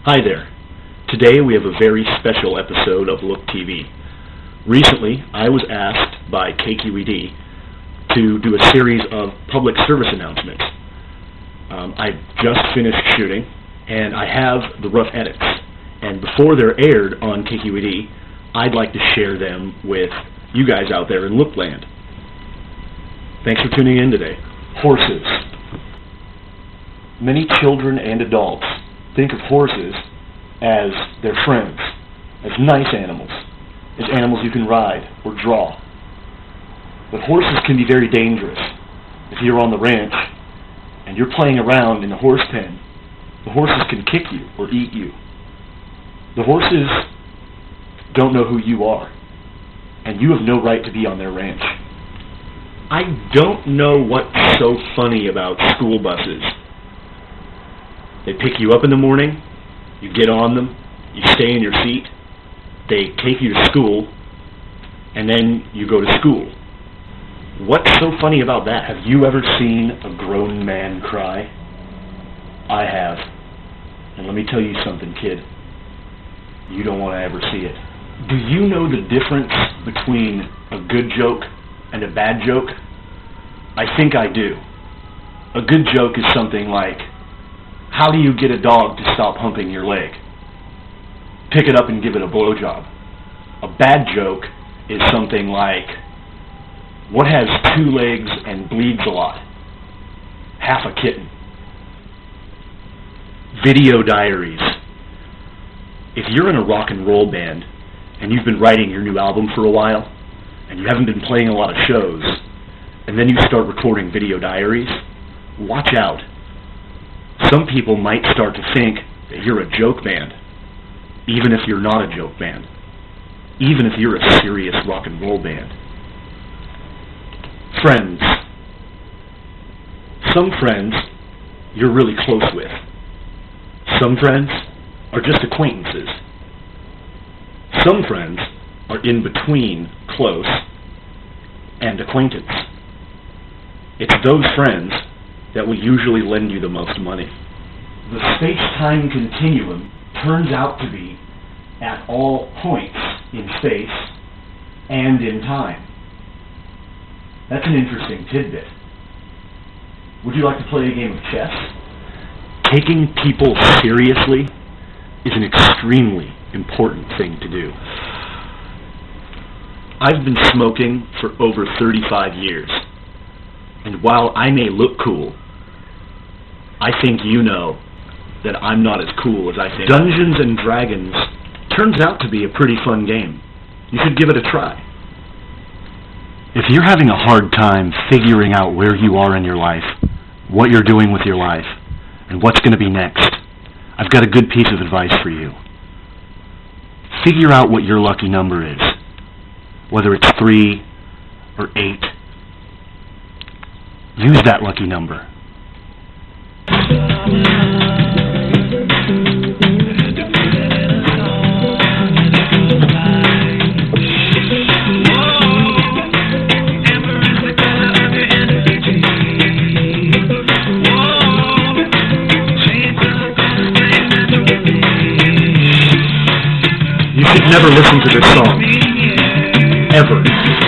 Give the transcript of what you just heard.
Hi there. Today we have a very special episode of Look TV. Recently, I was asked by KQED to do a series of public service announcements. I just finished shooting, and I have the rough edits. And before they're aired on KQED, I'd like to share them with you guys out there in Lookland. Thanks for tuning in today. Horses. Many children and adults think of horses as their friends, as nice animals, as animals you can ride or draw. But horses can be very dangerous. If you're on the ranch and you're playing around in a horse pen, the horses can kick you or eat you. The horses don't know who you are, and you have no right to be on their ranch. I don't know what's so funny about school buses. They pick you up in the morning, you get on them, you stay in your seat, they take you to school, and then you go to school. What's so funny about that? Have you ever seen a grown man cry? I have. And let me tell you something, kid. You don't want to ever see it. Do you know the difference between a good joke and a bad joke? I think I do. A good joke is something like, how do you get a dog to stop humping your leg? Pick it up and give it a blowjob. A bad joke is something like, what has 2 legs and bleeds a lot? Half a kitten. Video diaries. If you're in a rock and roll band and you've been writing your new album for a while and you haven't been playing a lot of shows and then you start recording video diaries, watch out. Some people might start to think that you're a joke band, even if you're not a joke band, even if you're a serious rock and roll band. Friends. Some friends you're really close with. Some friends are just acquaintances. Some friends are in between close and acquaintance. It's those friends that will usually lend you the most money. The space-time continuum turns out to be at all points in space and in time. That's an interesting tidbit. Would you like to play a game of chess? Taking people seriously is an extremely important thing to do. I've been smoking for over 35 years, and while I may look cool, I think you know that I'm not as cool as I think. Dungeons and Dragons turns out to be a pretty fun game. You should give it a try. If you're having a hard time figuring out where you are in your life, what you're doing with your life, and what's going to be next, I've got a good piece of advice for you. Figure out what your lucky number is, whether it's 3 or 8. Use that lucky number. You should never listen to this song. Ever.